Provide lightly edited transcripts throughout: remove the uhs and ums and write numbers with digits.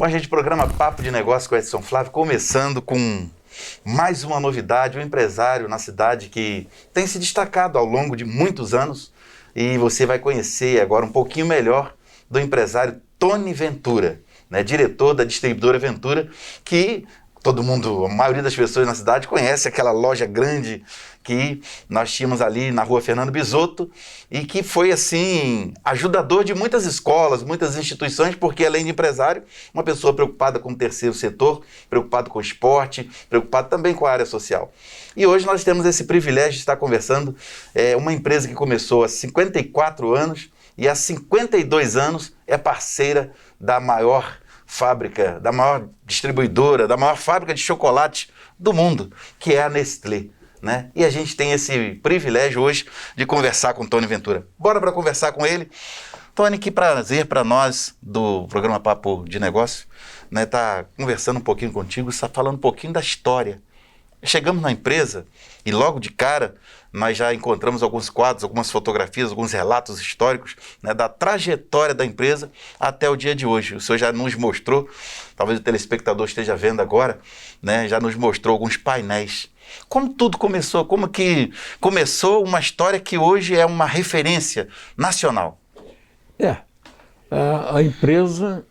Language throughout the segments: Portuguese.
Bom, gente, programa Papo de Negócio com Edson Flávio, começando com mais uma novidade, um empresário na cidade que tem se destacado ao longo de muitos anos, e você vai conhecer agora um pouquinho melhor do empresário Tony Ventura, né, diretor da distribuidora Ventura, que todo mundo, a maioria das pessoas na cidade conhece aquela loja grande que nós tínhamos ali na rua Fernando Bisotto e que foi, assim, ajudador de muitas escolas, muitas instituições, porque além de empresário, uma pessoa preocupada com o terceiro setor, preocupada com o esporte, preocupada também com a área social. E hoje nós temos esse privilégio de estar conversando, uma empresa que começou há 54 anos e há 52 anos é parceira da maior fábrica, da maior distribuidora, da maior fábrica de chocolate do mundo, que é a Nestlé, né? E a gente tem esse privilégio hoje de conversar com o Tony Ventura. Bora para conversar com ele. Tony, que prazer para nós do programa Papo de Negócio, né, tá conversando um pouquinho contigo, falando um pouquinho da história. Chegamos na empresa e logo de cara nós já encontramos alguns quadros, algumas fotografias, alguns relatos históricos, né, da trajetória da empresa até o dia de hoje. O senhor já nos mostrou, talvez o telespectador esteja vendo agora, né, já nos mostrou alguns painéis. Como tudo começou? Como que começou uma história que hoje é uma referência nacional? A empresa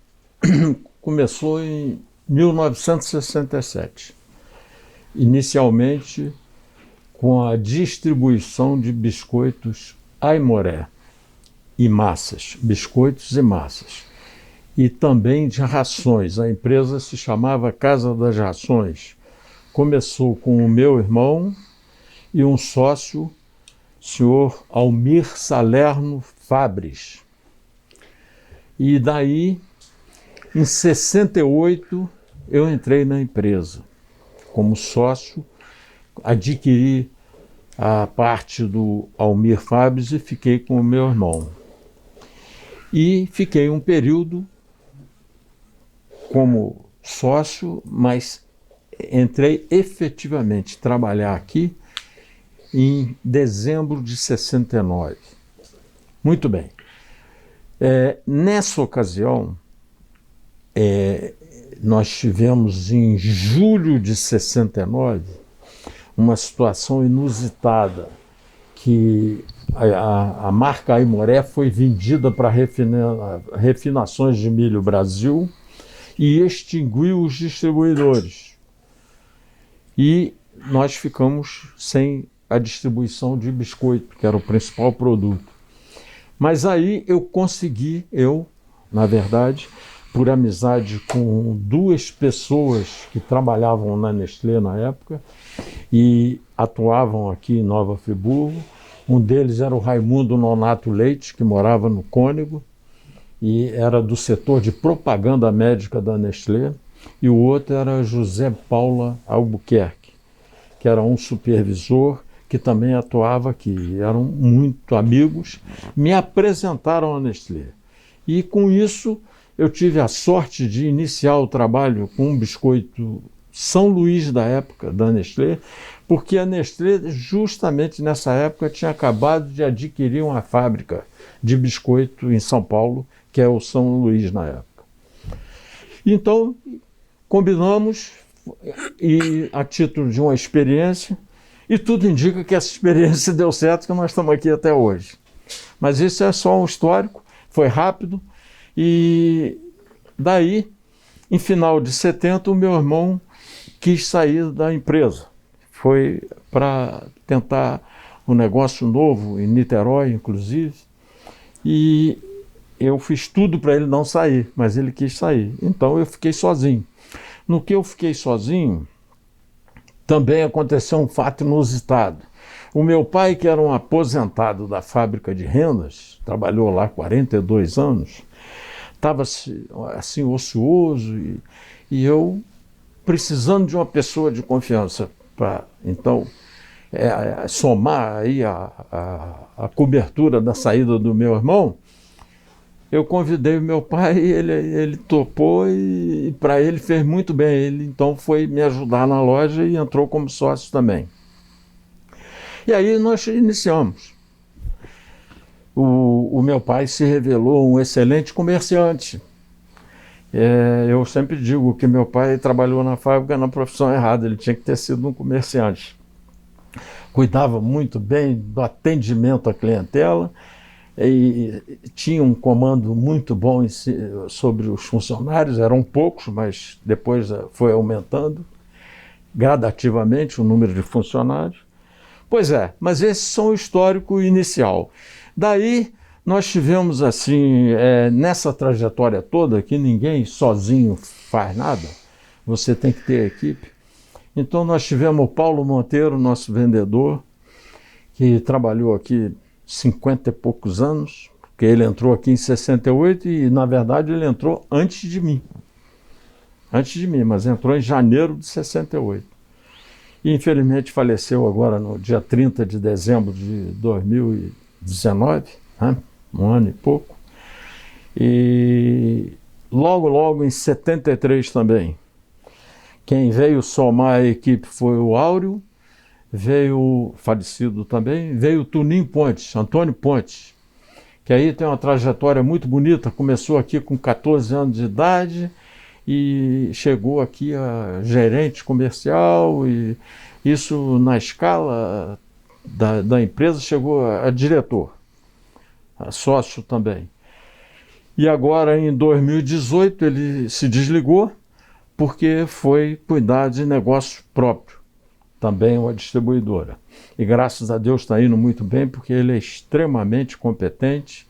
começou em 1967. Inicialmente com a distribuição de biscoitos Aimoré e massas, biscoitos e massas, e também de rações. A empresa se chamava Casa das Rações. Começou com o meu irmão e um sócio, senhor Almir Salerno Fabres. E daí, em 68, eu entrei na empresa como sócio, adquiri a parte do Almir Fabres e fiquei com o meu irmão. E fiquei um período como sócio, mas entrei efetivamente trabalhar aqui em dezembro de 69. Muito bem. Nessa ocasião, nós tivemos em julho de 69 uma situação inusitada, que a marca Aimoré foi vendida para Refinações de Milho Brasil e extinguiu os distribuidores. E nós ficamos sem a distribuição de biscoito, que era o principal produto. Mas aí na verdade, por amizade com duas pessoas que trabalhavam na Nestlé na época e atuavam aqui em Nova Friburgo. Um deles era o Raimundo Nonato Leite, que morava no Cônego e era do setor de propaganda médica da Nestlé, e o outro era José Paula Albuquerque, que era um supervisor que também atuava aqui. Eram muito amigos, me apresentaram a Nestlé. E com isso eu tive a sorte de iniciar o trabalho com um biscoito São Luís da época, da Nestlé, porque a Nestlé, justamente nessa época, tinha acabado de adquirir uma fábrica de biscoito em São Paulo, que é o São Luís na época. Então, combinamos, e a título de uma experiência, e tudo indica que essa experiência deu certo, que nós estamos aqui até hoje. Mas isso é só um histórico, foi rápido. E daí, em final de 70, o meu irmão quis sair da empresa. Foi para tentar um negócio novo, em Niterói, inclusive. E eu fiz tudo para ele não sair, mas ele quis sair. Então eu fiquei sozinho. No que eu fiquei sozinho, também aconteceu um fato inusitado. O meu pai, que era um aposentado da fábrica de rendas, trabalhou lá 42 anos, estava assim ocioso e eu precisando de uma pessoa de confiança para então somar aí a cobertura da saída do meu irmão. Eu convidei o meu pai, ele topou e para ele fez muito bem. Ele então foi me ajudar na loja e entrou como sócio também. E aí nós iniciamos. O meu pai se revelou um excelente comerciante. Eu sempre digo que meu pai trabalhou na fábrica na profissão errada, ele tinha que ter sido um comerciante. Cuidava muito bem do atendimento à clientela e tinha um comando muito bom sobre os funcionários, eram poucos, mas depois foi aumentando gradativamente o número de funcionários. Pois é, mas esse são o histórico inicial. Daí nós tivemos assim, nessa trajetória toda, que ninguém sozinho faz nada, você tem que ter equipe. Então nós tivemos o Paulo Monteiro, nosso vendedor, que trabalhou aqui 50 e poucos anos, porque ele entrou aqui em 68 e, na verdade, ele entrou antes de mim. Antes de mim, mas entrou em janeiro de 68. E, infelizmente, faleceu agora no dia 30 de dezembro de 2019, né? Um ano e pouco. E logo em 73 também, quem veio somar a equipe foi o Áureo, veio, falecido também, veio o Tuninho Pontes, Antônio Pontes, que aí tem uma trajetória muito bonita, começou aqui com 14 anos de idade e chegou aqui a gerente comercial, e isso na escala da empresa chegou a diretor, a sócio também. E agora em 2018 ele se desligou porque foi cuidar de negócio próprio, também uma distribuidora. E graças a Deus está indo muito bem, porque ele é extremamente competente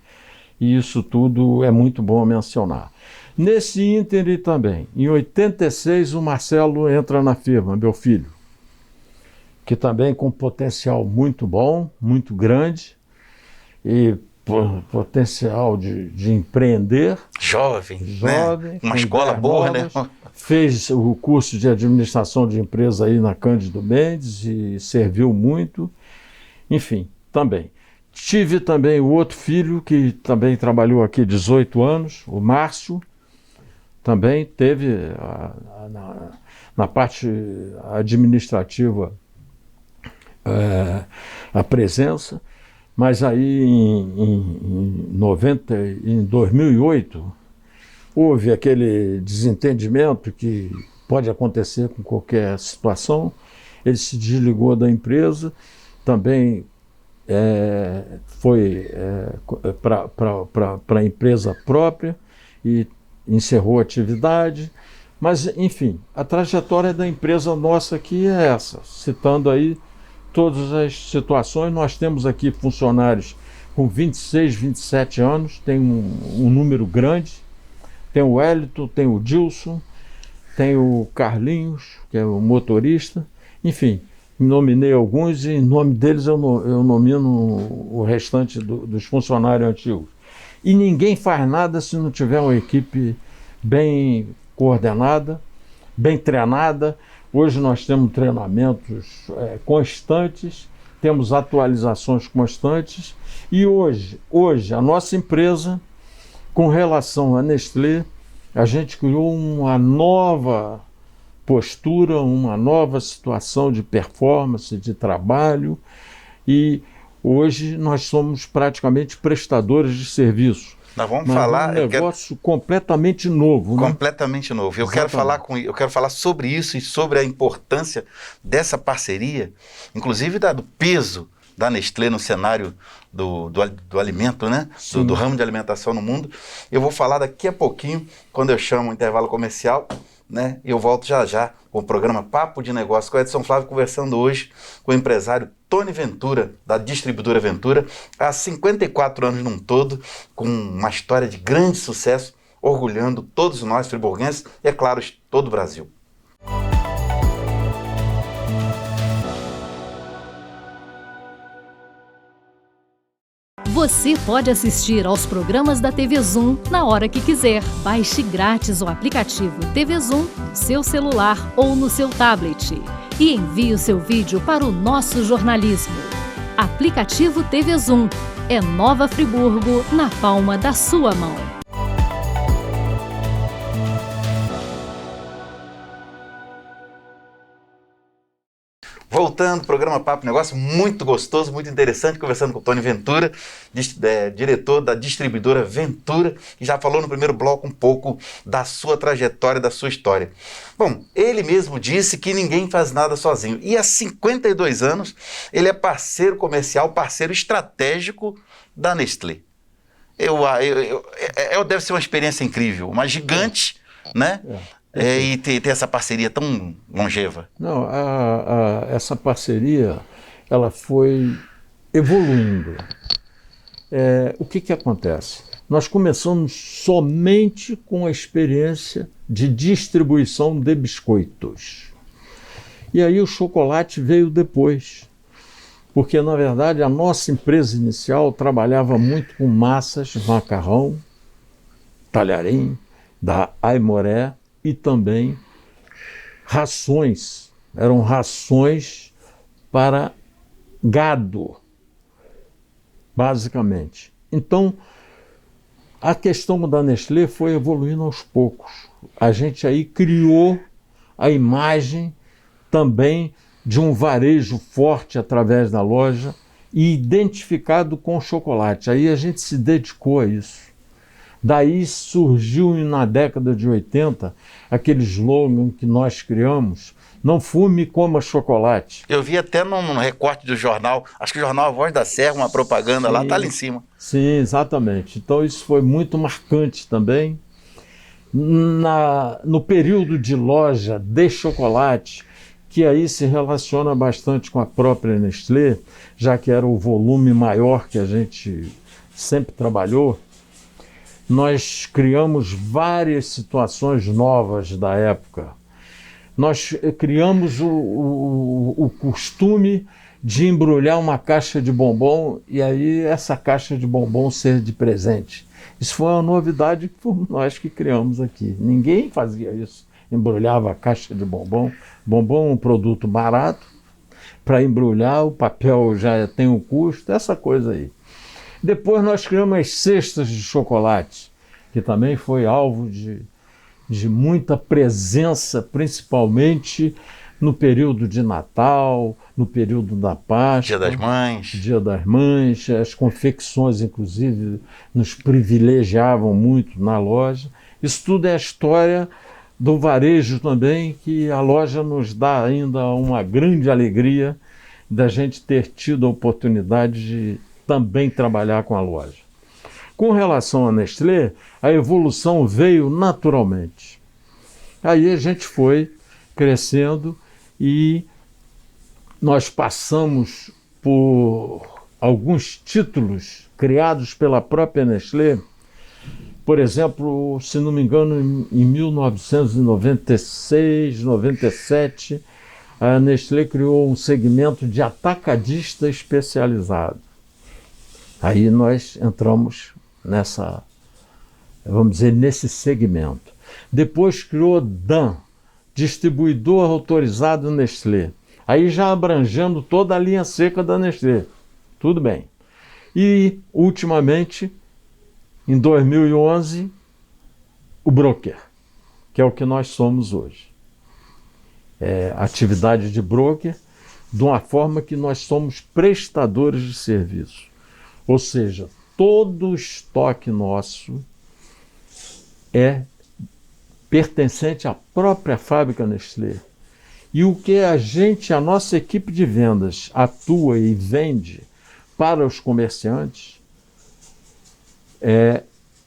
e isso tudo é muito bom mencionar. Nesse ínterim também, em 86 o Marcelo entra na firma, meu filho, que também com potencial muito bom, muito grande, e potencial de empreender. Jovem, né? Uma escola boa, novas, né? Fez o curso de administração de empresa aí na Cândido Mendes e serviu muito. Enfim, também. Tive também o outro filho que também trabalhou aqui 18 anos, o Márcio. Também teve na parte administrativa a presença. Mas aí em 2008 houve aquele desentendimento que pode acontecer com qualquer situação. Ele se desligou da empresa, também foi para a empresa própria e encerrou a atividade. Mas, enfim, a trajetória da empresa nossa aqui é essa, citando aí todas as situações. Nós temos aqui funcionários com 26, 27 anos, tem um número grande. Tem o Wellington, tem o Dilson, tem o Carlinhos, que é o motorista. Enfim, nominei alguns e em nome deles eu nomino o restante dos funcionários antigos. E ninguém faz nada se não tiver uma equipe bem coordenada, bem treinada. Hoje nós temos treinamentos constantes, temos atualizações constantes e hoje a nossa empresa, com relação à Nestlé, a gente criou uma nova postura, uma nova situação de performance, de trabalho, e hoje nós somos praticamente prestadores de serviço. Nós vamos falar... É um negócio completamente novo. Completamente novo. Eu quero falar sobre isso e sobre a importância dessa parceria, inclusive do peso da Nestlé no cenário do alimento, né? Do ramo de alimentação no mundo. Eu vou falar daqui a pouquinho, quando eu chamo o intervalo comercial, né? Eu volto já com o programa Papo de Negócio com Edson Flávio, conversando hoje com o empresário Tony Ventura, da distribuidora Ventura, há 54 anos num todo, com uma história de grande sucesso, orgulhando todos nós friburguenses e, é claro, todo o Brasil. Você pode assistir aos programas da TV Zoom na hora que quiser. Baixe grátis o aplicativo TV Zoom no seu celular ou no seu tablet e envie o seu vídeo para o nosso jornalismo. Aplicativo TV Zoom. É Nova Friburgo na palma da sua mão. voltando, programa Papo Negócio, muito gostoso, muito interessante, conversando com o Tony Ventura, diretor da distribuidora Ventura, que já falou no primeiro bloco um pouco da sua trajetória, da sua história. Bom, ele mesmo disse que ninguém faz nada sozinho, e há 52 anos ele é parceiro comercial, parceiro estratégico da Nestlé. Deve ser uma experiência incrível, uma gigante, né? E ter essa parceria tão longeva. Não, essa parceria, ela foi evoluindo. O que acontece? Nós começamos somente com a experiência de distribuição de biscoitos. E aí o chocolate veio depois. Porque, na verdade, a nossa empresa inicial trabalhava muito com massas, macarrão, talharim, da Aimoré, e também rações. Eram rações para gado, basicamente. Então, a questão da Nestlé foi evoluindo aos poucos. A gente aí criou a imagem também de um varejo forte através da loja e identificado com chocolate. Aí a gente se dedicou a isso. Daí surgiu na década de 80 aquele slogan que nós criamos: não fume, coma chocolate. Eu vi até num recorte do jornal, acho que o jornal A Voz da Serra, uma propaganda lá, tá ali em cima. Sim, exatamente. Então isso foi muito marcante também. No período de loja de chocolate, que aí se relaciona bastante com a própria Nestlé, já que era o volume maior que a gente sempre trabalhou, nós criamos várias situações novas da época. Nós criamos o costume de embrulhar uma caixa de bombom e aí essa caixa de bombom ser de presente. Isso foi uma novidade que fomos nós que criamos aqui. Ninguém fazia isso. Embrulhava a caixa de bombom. Bombom é um produto barato. Para embrulhar, o papel já tem um custo, essa coisa aí. Depois nós criamos as cestas de chocolate, que também foi alvo de muita presença, principalmente no período de Natal, no período da Páscoa. Dia das Mães. Dia das Mães. As confecções, inclusive, nos privilegiavam muito na loja. Isso tudo é a história do varejo também, que a loja nos dá ainda uma grande alegria da gente ter tido a oportunidade de também trabalhar com a loja. Com relação à Nestlé, a evolução veio naturalmente. Aí a gente foi crescendo e nós passamos por alguns títulos criados pela própria Nestlé. Por exemplo, se não me engano, em 1996, 97, a Nestlé criou um segmento de atacadista especializado. Aí nós entramos nesse segmento. Depois criou DAN, distribuidor autorizado Nestlé. Aí já abrangendo toda a linha seca da Nestlé. Tudo bem. E, ultimamente, em 2011, o broker, que é o que nós somos hoje. Atividade de broker, de uma forma que nós somos prestadores de serviço. Ou seja, todo o estoque nosso é pertencente à própria fábrica Nestlé. E o que a nossa equipe de vendas atua e vende para os comerciantes,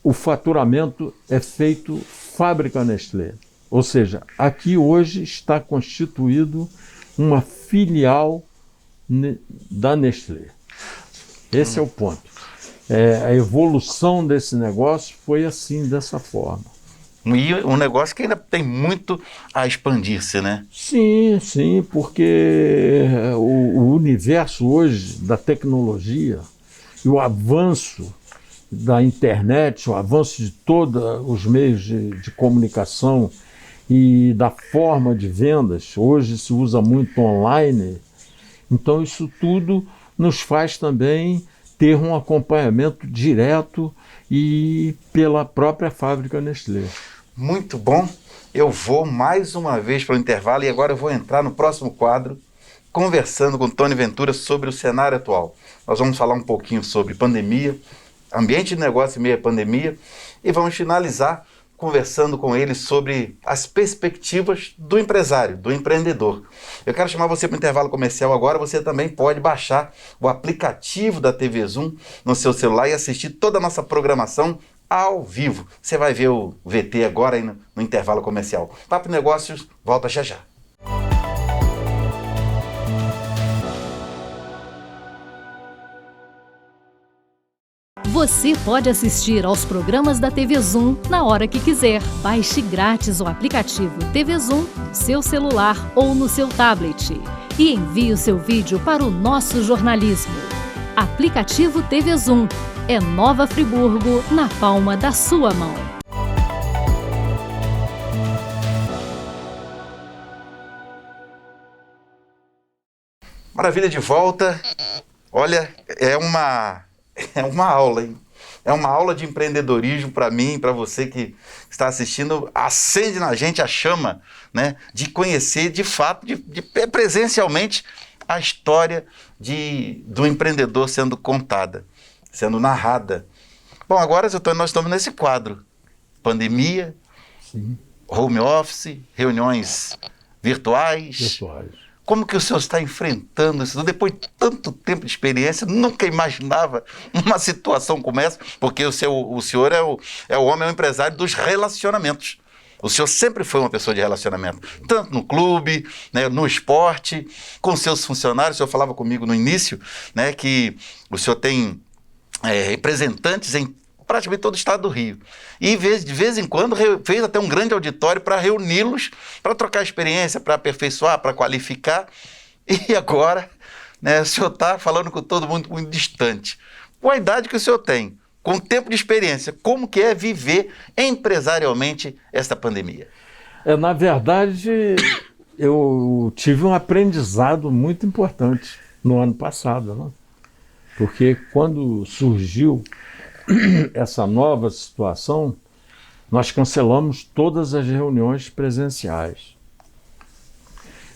o faturamento é feito fábrica Nestlé. Ou seja, aqui hoje está constituído uma filial da Nestlé. Esse é o ponto. A evolução desse negócio foi assim, dessa forma. E um negócio que ainda tem muito a expandir-se, né? Sim, sim, porque o universo hoje da tecnologia e o avanço da internet, o avanço de todos os meios de comunicação e da forma de vendas, hoje se usa muito online, então isso tudo nos faz também ter um acompanhamento direto e pela própria fábrica Nestlé. Muito bom. Eu vou mais uma vez para o intervalo e agora eu vou entrar no próximo quadro conversando com Tony Ventura sobre o cenário atual. Nós vamos falar um pouquinho sobre pandemia, ambiente de negócio em meio à pandemia, e vamos finalizar conversando com ele sobre as perspectivas do empresário, do empreendedor. Eu quero chamar você para o intervalo comercial agora. Você também pode baixar o aplicativo da TV Zoom no seu celular e assistir toda a nossa programação ao vivo. Você vai ver o VT agora aí no intervalo comercial. Papo Negócios, volta já já. Você pode assistir aos programas da TV Zoom na hora que quiser. Baixe grátis o aplicativo TV Zoom no seu celular ou no seu tablet e envie o seu vídeo para o nosso jornalismo. Aplicativo TV Zoom. É Nova Friburgo na palma da sua mão. Maravilha, de volta. Olha, é uma aula, hein? É uma aula de empreendedorismo para mim, para você que está assistindo. Acende na gente a chama, né, de conhecer de fato, de presencialmente, a história do empreendedor sendo contada, sendo narrada. Bom, agora nós estamos nesse quadro. Pandemia, Sim. Home office, reuniões virtuais. Como que o senhor está enfrentando isso? Depois de tanto tempo de experiência, nunca imaginava uma situação como essa, porque o senhor é o homem, é o empresário dos relacionamentos. O senhor sempre foi uma pessoa de relacionamento, tanto no clube, né, no esporte, com seus funcionários. O senhor falava comigo no início, né, que o senhor tem representantes em praticamente todo o estado do Rio. E de vez em quando fez até um grande auditório para reuni-los, para trocar experiência, para aperfeiçoar, para qualificar. E agora, né, o senhor está falando com todo mundo muito distante. Com a idade que o senhor tem, com o tempo de experiência, como que é viver empresarialmente esta pandemia? Na verdade, eu tive um aprendizado muito importante no ano passado, né? Porque quando surgiu essa nova situação, nós cancelamos todas as reuniões presenciais.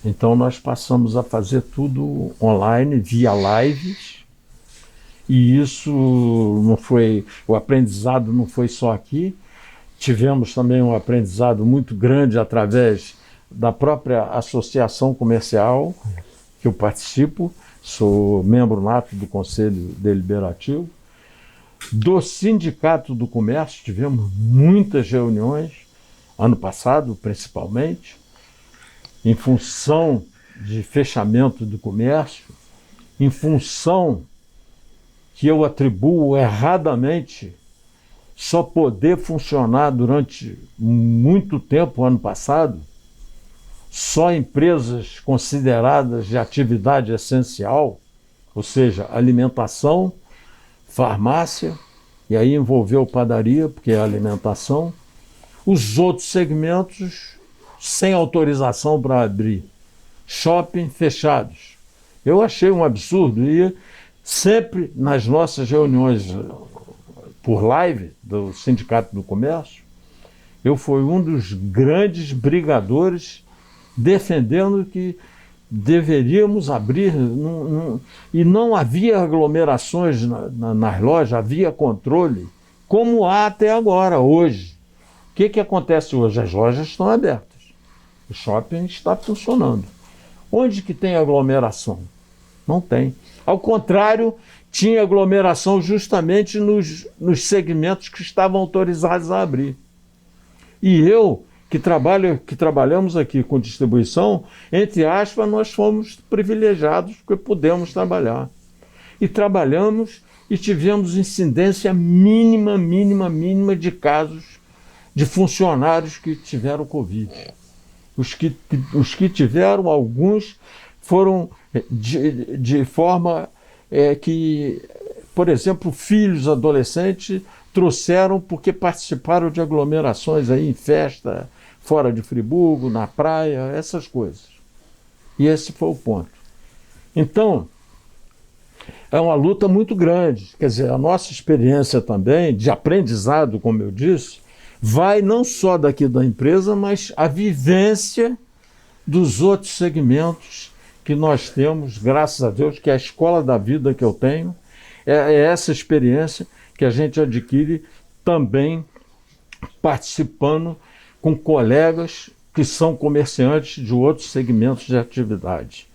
Então nós passamos a fazer tudo online, via lives, e isso não foi, o aprendizado não foi só aqui, tivemos também um aprendizado muito grande através da própria associação comercial que eu participo, sou membro nato do Conselho Deliberativo. Do Sindicato do Comércio, tivemos muitas reuniões, ano passado principalmente, em função de fechamento do comércio, em função que eu atribuo erradamente só poder funcionar durante muito tempo, ano passado, só empresas consideradas de atividade essencial, ou seja, alimentação, farmácia, e aí envolveu padaria, porque é alimentação, os outros segmentos sem autorização para abrir, shopping fechados. Eu achei um absurdo, e sempre nas nossas reuniões por live do Sindicato do Comércio, eu fui um dos grandes brigadores defendendo que deveríamos abrir, e não havia aglomerações nas lojas, havia controle, como há até agora, hoje. O que acontece hoje? As lojas estão abertas, o shopping está funcionando. Onde que tem aglomeração? Não tem. Ao contrário, tinha aglomeração justamente nos segmentos que estavam autorizados a abrir. E eu, que trabalhamos aqui com distribuição, entre aspas, nós fomos privilegiados porque pudemos trabalhar. E trabalhamos e tivemos incidência mínima de casos de funcionários que tiveram Covid. Os que tiveram, alguns foram de forma que, por exemplo, filhos adolescentes trouxeram porque participaram de aglomerações aí em festa, fora de Friburgo, na praia, essas coisas. E esse foi o ponto. Então, é uma luta muito grande. Quer dizer, a nossa experiência também, de aprendizado, como eu disse, vai não só daqui da empresa, mas a vivência dos outros segmentos que nós temos, graças a Deus, que é a escola da vida que eu tenho, é essa experiência que a gente adquire também participando com colegas que são comerciantes de outros segmentos de atividade.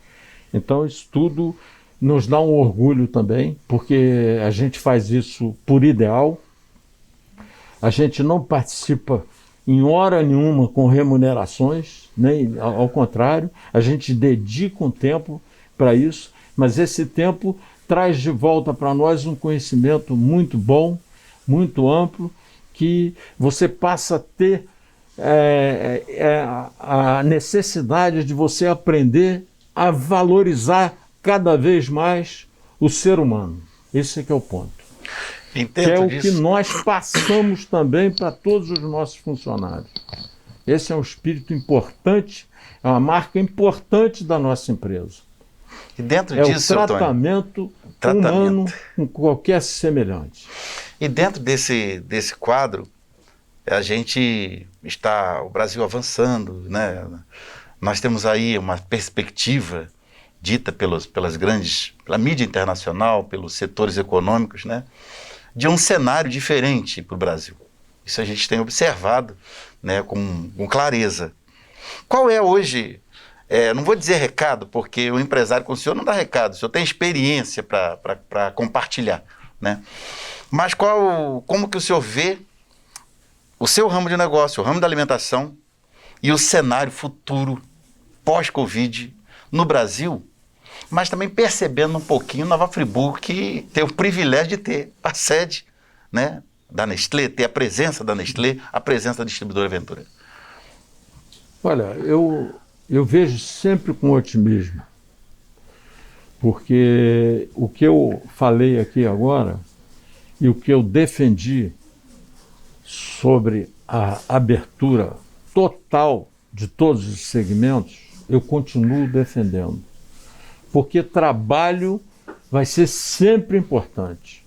Então, isso tudo nos dá um orgulho também, porque a gente faz isso por ideal, a gente não participa em hora nenhuma com remunerações, nem ao contrário, a gente dedica um tempo para isso, mas esse tempo traz de volta para nós um conhecimento muito bom, muito amplo, que você passa a ter a necessidade de você aprender a valorizar cada vez mais o ser humano. Esse é que é o ponto. Entendo que é disso. O que nós passamos também para todos os nossos funcionários. Esse é um espírito importante, é uma marca importante da nossa empresa. E dentro é disso, o tratamento humano com qualquer semelhante. E dentro desse quadro, a gente está, o Brasil avançando, né? Nós temos aí uma perspectiva dita pela mídia internacional, pelos setores econômicos, né? De um cenário diferente para o Brasil. Isso a gente tem observado, né, com clareza. Qual é hoje, não vou dizer recado, porque o empresário com o senhor não dá recado, o senhor tem experiência para compartilhar, né? Mas como que o senhor vê o seu ramo de negócio, o ramo da alimentação e o cenário futuro pós-Covid no Brasil, mas também percebendo um pouquinho Nova Friburgo, que tem o privilégio de ter a sede, né, da Nestlé, ter a presença da Nestlé, a presença da distribuidora Ventura? Olha, eu vejo sempre com otimismo, porque o que eu falei aqui agora e o que eu defendi sobre a abertura total de todos os segmentos, eu continuo defendendo. Porque trabalho vai ser sempre importante.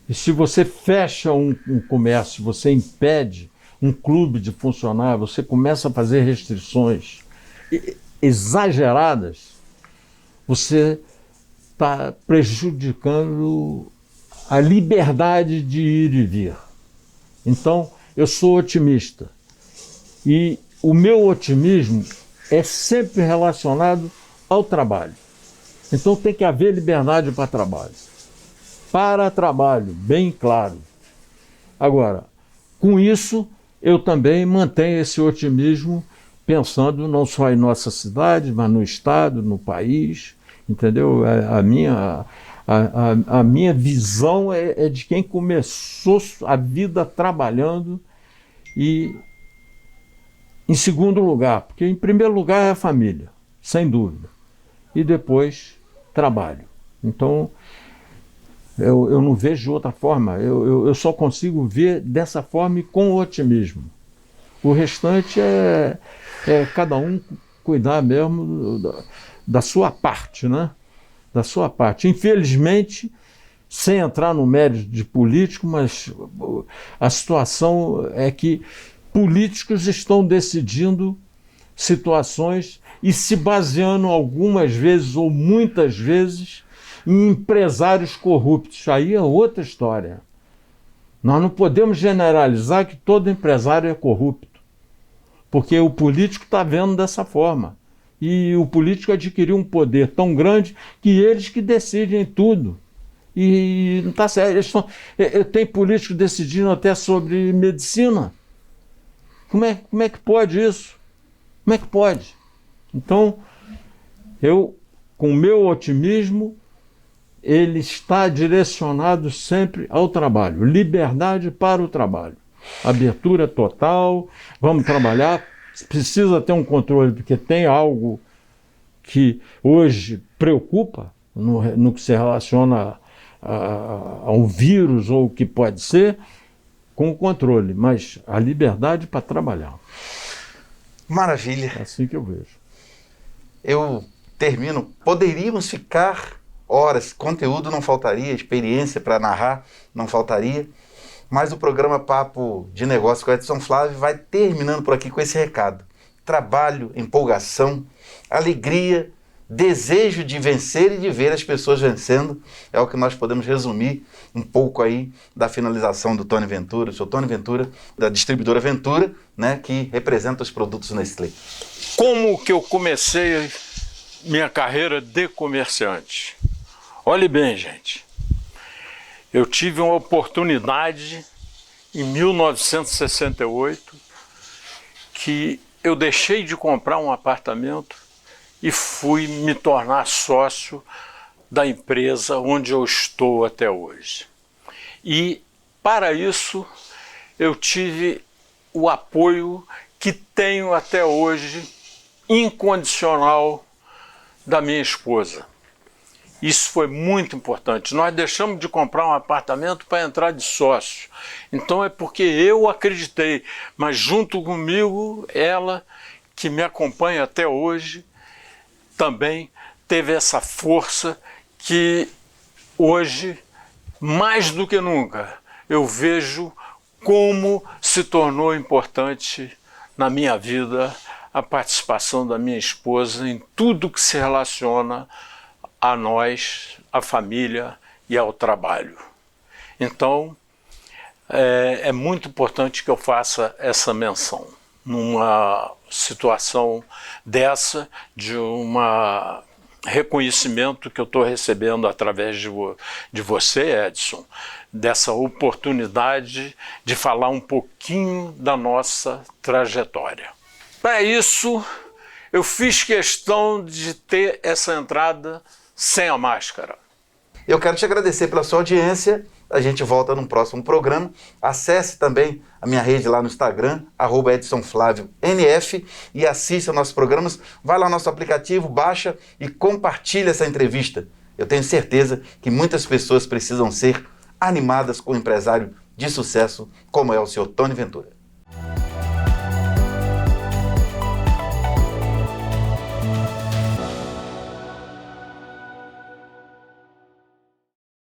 E se você fecha um comércio, você impede um clube de funcionar, você começa a fazer restrições exageradas, você está prejudicando a liberdade de ir e vir. Então, eu sou otimista. E o meu otimismo é sempre relacionado ao trabalho. Então tem que haver liberdade para trabalho. Para trabalho, bem claro. Agora, com isso, eu também mantenho esse otimismo pensando não só em nossa cidade, mas no estado, no país, entendeu? A minha visão é de quem começou a vida trabalhando e, em segundo lugar, porque em primeiro lugar é a família, sem dúvida, e depois trabalho. Então, eu não vejo de outra forma, eu só consigo ver dessa forma e com otimismo. O restante é cada um cuidar mesmo da sua parte, né? Da sua parte. Infelizmente, sem entrar no mérito de político, mas a situação é que políticos estão decidindo situações e se baseando algumas vezes ou muitas vezes em empresários corruptos. Aí é outra história. Nós não podemos generalizar que todo empresário é corrupto, porque o político está vendo dessa forma. E o político adquiriu um poder tão grande que eles que decidem tudo. E não está certo. Tem políticos decidindo até sobre medicina. Como é que pode isso? Como é que pode? Então, eu, com o meu otimismo, ele está direcionado sempre ao trabalho. Liberdade para o trabalho. Abertura total, vamos trabalhar. Precisa ter um controle, porque tem algo que hoje preocupa no que se relaciona a um vírus ou o que pode ser, com o controle, mas a liberdade para trabalhar. Maravilha. É assim que eu vejo. Eu termino. Poderíamos ficar horas, conteúdo não faltaria, experiência para narrar não faltaria, mas o programa Papo de Negócio com Edson Flávio vai terminando por aqui com esse recado. Trabalho, empolgação, alegria desejo de vencer e de ver as pessoas vencendo. É o que nós podemos resumir um pouco aí da finalização do Tony Ventura, o seu Tony Ventura, da distribuidora Ventura, né, que representa os produtos Nestlé. Como que eu comecei minha carreira de comerciante? Olhe bem, gente. Eu tive uma oportunidade em 1968 que eu deixei de comprar um apartamento e fui me tornar sócio da empresa onde eu estou até hoje. E para isso eu tive o apoio que tenho até hoje, incondicional, da minha esposa. Isso foi muito importante. Nós deixamos de comprar um apartamento para entrar de sócio. Então é porque eu acreditei, mas junto comigo, ela, que me acompanha até hoje, também teve essa força que hoje, mais do que nunca, eu vejo como se tornou importante na minha vida a participação da minha esposa em tudo que se relaciona a nós, à família e ao trabalho. Então, é muito importante que eu faça essa menção. Numa situação dessa, de um reconhecimento que eu estou recebendo através de você, Edson, dessa oportunidade de falar um pouquinho da nossa trajetória. Para isso, eu fiz questão de ter essa entrada sem a máscara. Eu quero te agradecer pela sua audiência. A gente volta num próximo programa. Acesse também a minha rede lá no Instagram, @EdsonFlávioNF, e assista nossos programas. Vai lá no nosso aplicativo, baixa e compartilha essa entrevista. Eu tenho certeza que muitas pessoas precisam ser animadas com um empresário de sucesso como é o senhor Tony Ventura.